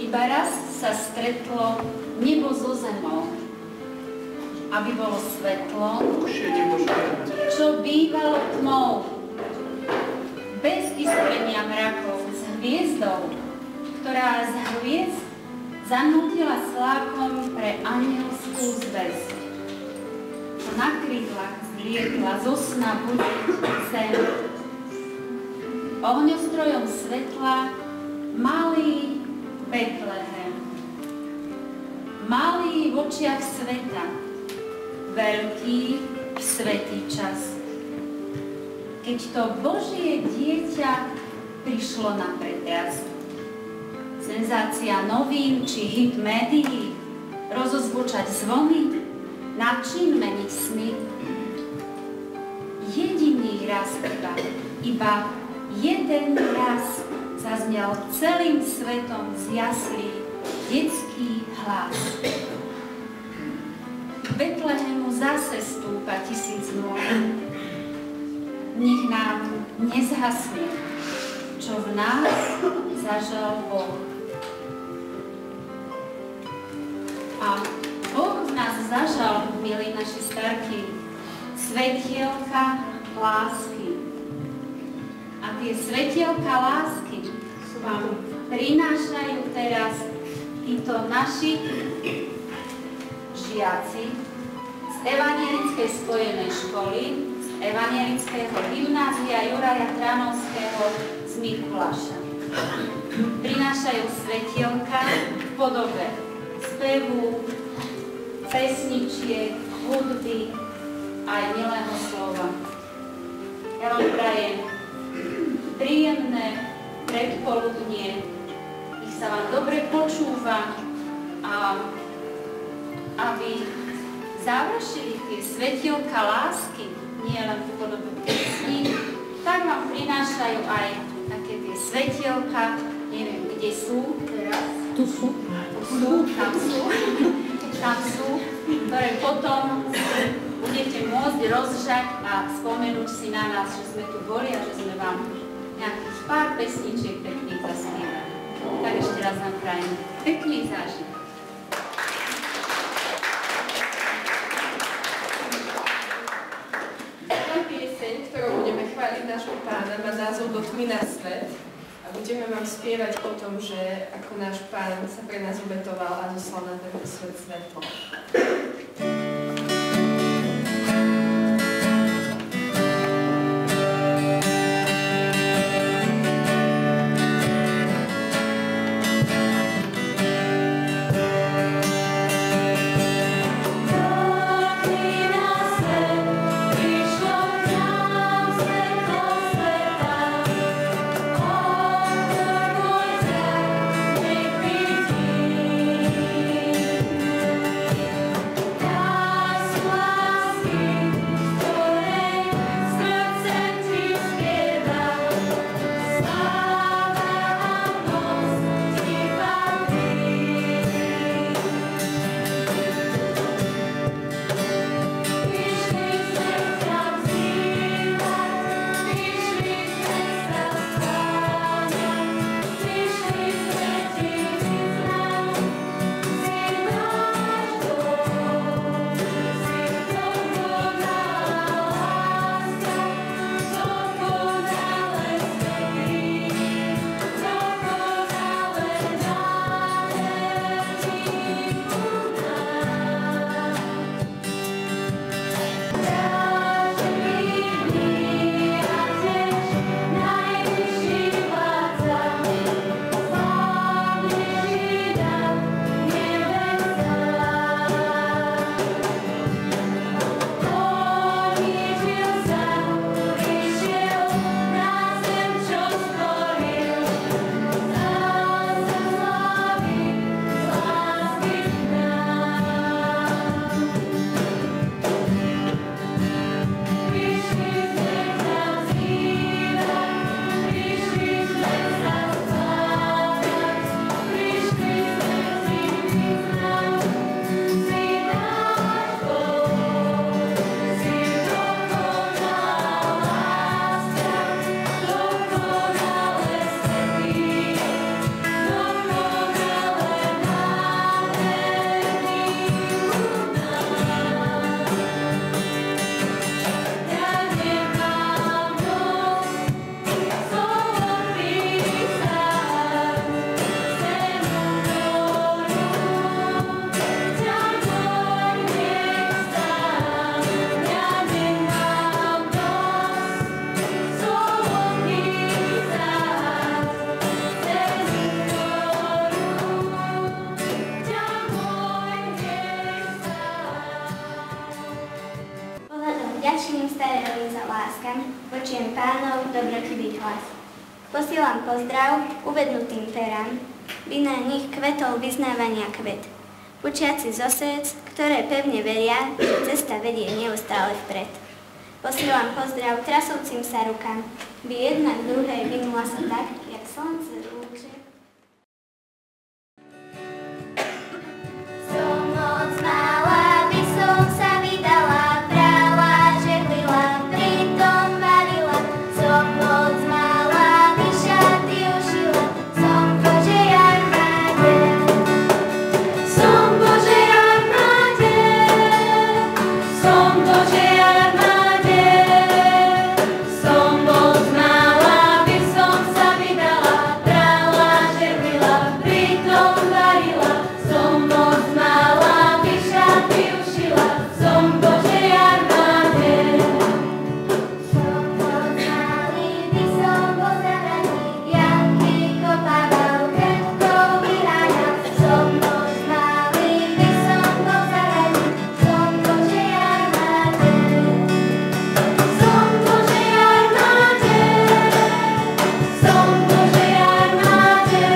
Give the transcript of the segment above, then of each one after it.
Iba raz sa stretlo nebo so zemou, aby bolo svetlo, čo bývalo tmou, bez iskrenia mrakov s hviezdou, ktorá z hviezd zanútila slákom pre anielskú zväzť. Čo na krídlach zlietla zo sna budiť zem. Ohňostrojom svetla malý Betlehem. Malý v očiach sveta, veľký v svätý čas. Keď to Božie dieťa prišlo na pretras. Senzácia novín či hit médií, rozozvučať zvony, na čím meniť sny. Jediný raz iba jeden raz zaznel celým svetom z jaslí detský hlas. K Betlehemu zase stúpa 1000 nôh. Nech nám nezhasne, čo v nás zažal Boh. A Boh v nás zažal, milí naši starky, svetielka lásky. A tie svetielka lásky vám prinášajú teraz títo naši žiaci z Evangelickej spojenej školy, z Evangelického gymnázia Juraja Tranovského z Mikuláša. Prinášajú svetielka v podobe spevu, pesničiek, hudby aj milého slova. Ja vám prajem príjemné predpoludnie, nech sa vám dobre počúva a aby završili tie svetielka lásky, nie len v podobe piesní, tak vám prinášajú aj také tie svetielka, neviem, kde sú teraz. Tu sú. Tam sú, ktoré potom budete môcť rozžať a spomenúť si na nás, že sme tu boli a že sme vám nejakých pár pesničiek pekných zaspievali. Tak ešte raz vám prajem pekný zážitok. Tá pieseň, ktorou budeme chváliť nášho Pána, má názov Do tmy na svet. A budeme vám spievať o tom, že ako náš Pán sa pre nás obetoval a zoslal na tento svet svetlo. Eliza Láska, počujem Pánov dobrotivý hlas. Posielam pozdrav uvednutým perám, by na nich kvetol vyznávania kvet. Pučiaci zo srdc, ktoré pevne veria, že cesta vedie neustále vpred. Posielam pozdrav trasúcim sa rukám, by jedna k druhej vynula sa tak, jak slnce lúče. Som moc malá, by som sa vydala, brala, žehlila, pritom varila. Som moc malá, by šaty ušila, som Božej armáde. Som Božej armáde, som Božej armáde. Som moc malá, by som sa vydala, brala, žehlila, pritom varila. Som moc malá, by šaty ušila, som Božej armáde. Som moc malý, by som bol zahradník, janky kopával, krtkou vyháňal. Som moc malý, by som bol zahradník, som Božej armáde. Som Božej armáde, som Božej armáde.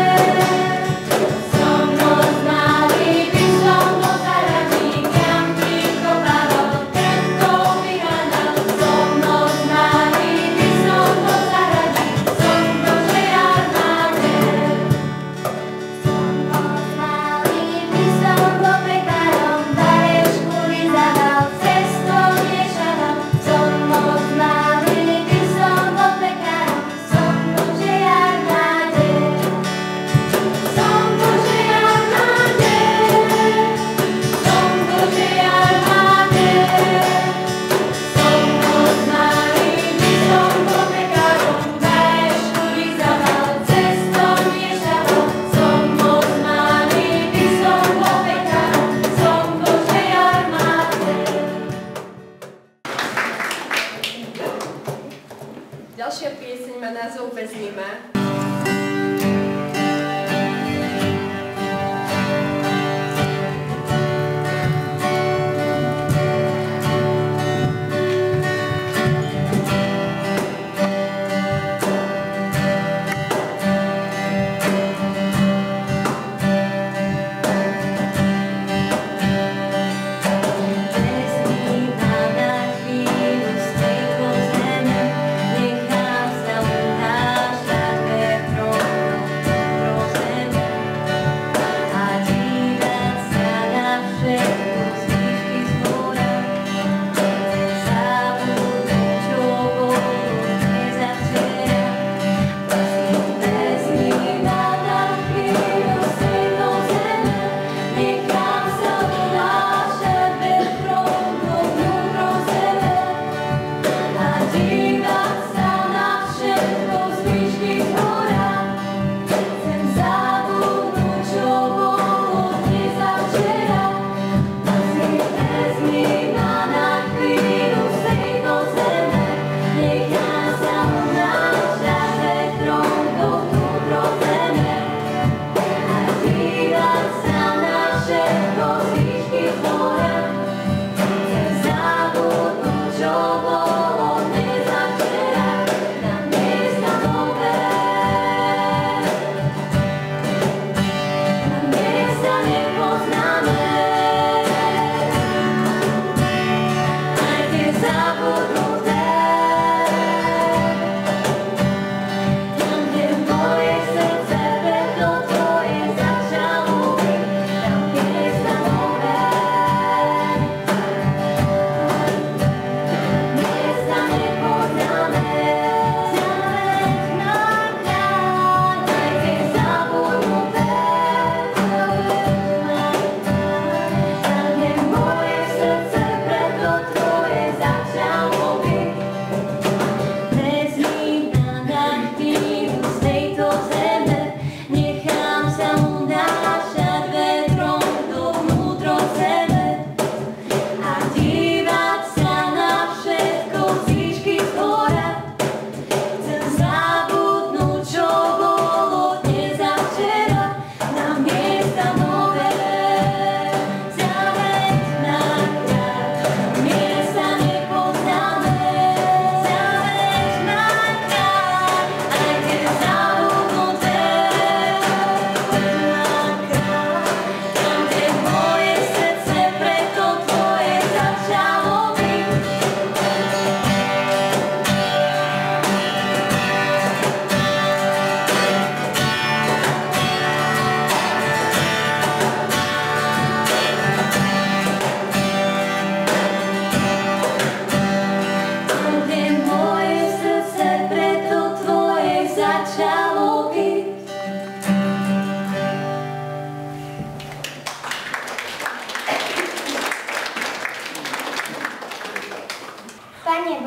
Som moc malý, by som bol zahradník, janky kopával, krtkou vyháňal. Som moc malý, by som bol zahradník, som Božej armáde. Som moc malý, by som bol pekárom, varešku vyzával, cestou nešával. Som moc malý, by som bol pekárom, som Božej armáde. Som Božej armáde, som Božej armáde. Som moc malý, by som bol pekárom, varešku vyzával, cestou nešával. Som moc malý, by som bol pekárom, som Božej armáde. Ďalšia pieseň má názov Bez nima. Bez nima na chvíľu stej po zemi, nechám sa unášať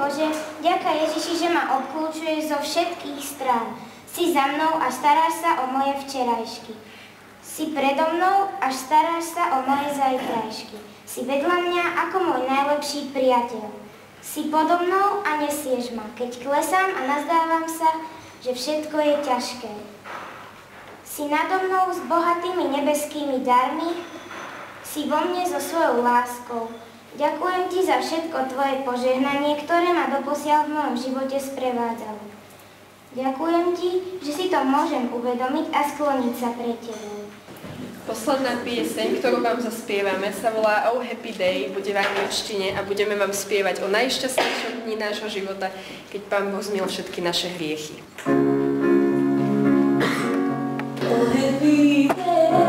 Bože, ďaká Ježiši, že ma obklúčuješ zo všetkých strán. Si za mnou a staráš sa o moje včerajšky. Si predo mnou a staráš sa o moje zajtrajšky. Si vedľa mňa ako môj najlepší priateľ. Si podo mnou a nesieš ma, keď klesám a nazdávam sa, že všetko je ťažké. Si nado mnou s bohatými nebeskými darmi, si vo mne so svojou láskou. Ďakujem ti za všetko tvoje požehnanie, ktoré ma doposiaľ v mojom živote sprevádzalo. Ďakujem ti, že si to môžem uvedomiť a skloniť sa pred tebou. Posledná pieseň, ktorú vám zaspievame, sa volá Oh Happy Day, bude v angličtine a budeme vám spievať o najšťastnejšom dni nášho života, keď Pán Boh zmil všetky naše hriechy. Oh happy day.